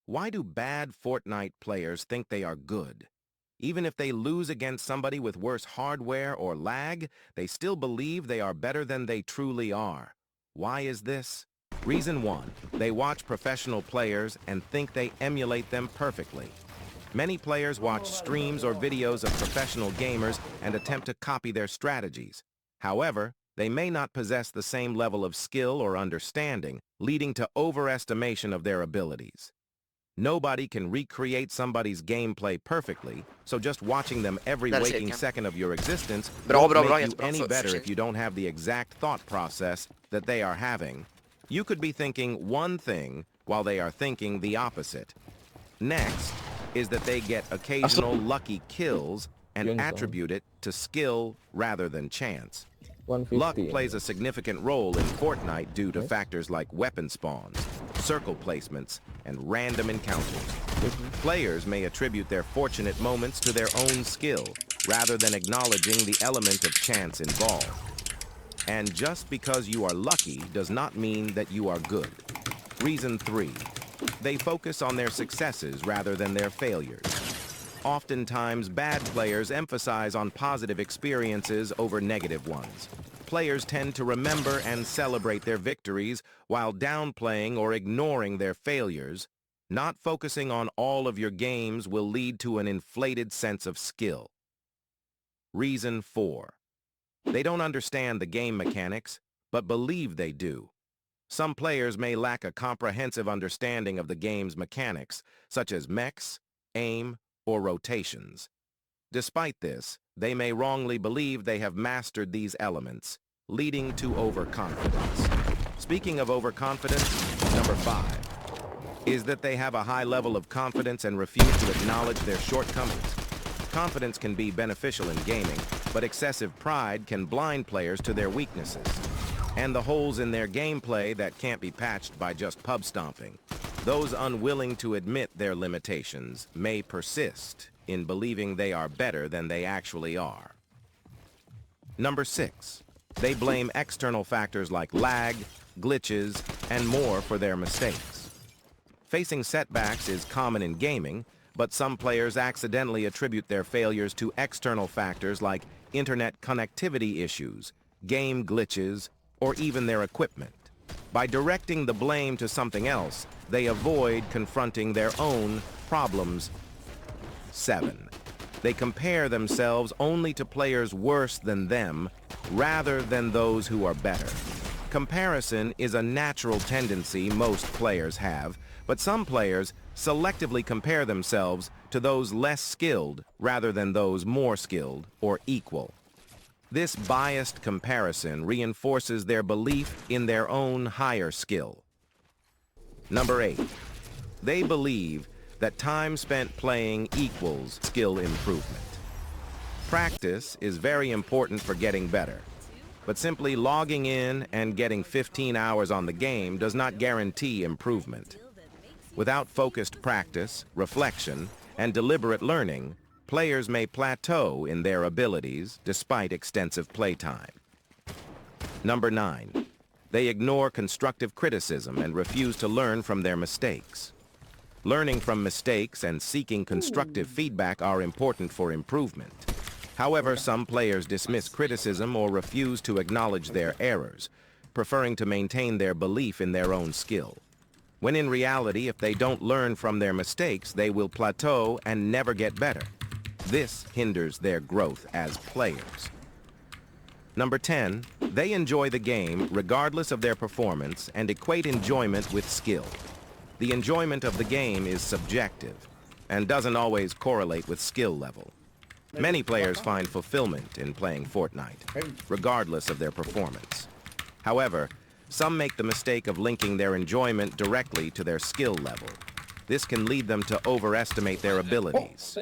Why do bad Fortnite players think they are good? Even if they lose against somebody with worse hardware or lag, they still believe they are better than they truly are. Why is this? Reason 1. They watch professional players and think they emulate them perfectly. Many players watch streams or videos of professional gamers and attempt to copy their strategies. However, they may not possess the same level of skill or understanding, leading to overestimation of their abilities. Nobody can recreate somebody's gameplay perfectly, so just watching them every That's it, waking yeah. second of your existence Bra, won't bra, make bra, you jättebra. any better if Fortsätt. you don't have the exact thought process that they are having. You could be thinking one thing while they are thinking the opposite. Next is that they get occasional lucky kills and Yun, attribute it to skill rather than chance. 150. Luck plays a significant role in Fortnite due to factors like weapon spawns, circle placements, and random encounters. Players may attribute their fortunate moments to their own skill, rather than acknowledging the element of chance involved. And just because you are lucky does not mean that you are good. Reason 3. They focus on their successes rather than their failures. Oftentimes, bad players emphasize on positive experiences over negative ones. Players tend to remember and celebrate their victories while downplaying or ignoring their failures. Not focusing on all of your games will lead to an inflated sense of skill. Reason 4. They don't understand the game mechanics, but believe they do. Some players may lack a comprehensive understanding of the game's mechanics, such as mechs, aim, or rotations. Despite this, they may wrongly believe they have mastered these elements, leading to overconfidence. Speaking of overconfidence, number 5 is that they have a high level of confidence and refuse to acknowledge their shortcomings. Confidence can be beneficial in gaming, but excessive pride can blind players to their weaknesses and the holes in their gameplay that can't be patched by just pub stomping. Those unwilling to admit their limitations may persist in believing they are better than they actually are. Number 6. They blame external factors like lag, glitches, and more for their mistakes. Facing setbacks is common in gaming, but some players accidentally attribute their failures to external factors like internet connectivity issues, game glitches, or even their equipment. By directing the blame to something else, they avoid confronting their own problems. 7. They compare themselves only to players worse than them, rather than those who are better. Comparison is a natural tendency most players have, but some players selectively compare themselves to those less skilled rather than those more skilled or equal. This biased comparison reinforces their belief in their own higher skill. Number 8. They believe that time spent playing equals skill improvement. Practice is very important for getting better, but simply logging in and getting 15 hours on the game does not guarantee improvement. Without focused practice, reflection, and deliberate learning, players may plateau in their abilities despite extensive playtime. Number 9. They ignore constructive criticism and refuse to learn from their mistakes. Learning from mistakes and seeking constructive feedback are important for improvement. However, some players dismiss criticism or refuse to acknowledge their errors, preferring to maintain their belief in their own skill. When in reality, if they don't learn from their mistakes, they will plateau and never get better. This hinders their growth as players. Number 10, they enjoy the game regardless of their performance and equate enjoyment with skill. The enjoyment of the game is subjective and doesn't always correlate with skill level. Many players find fulfillment in playing Fortnite, regardless of their performance. However, some make the mistake of linking their enjoyment directly to their skill level. This can lead them to overestimate their abilities.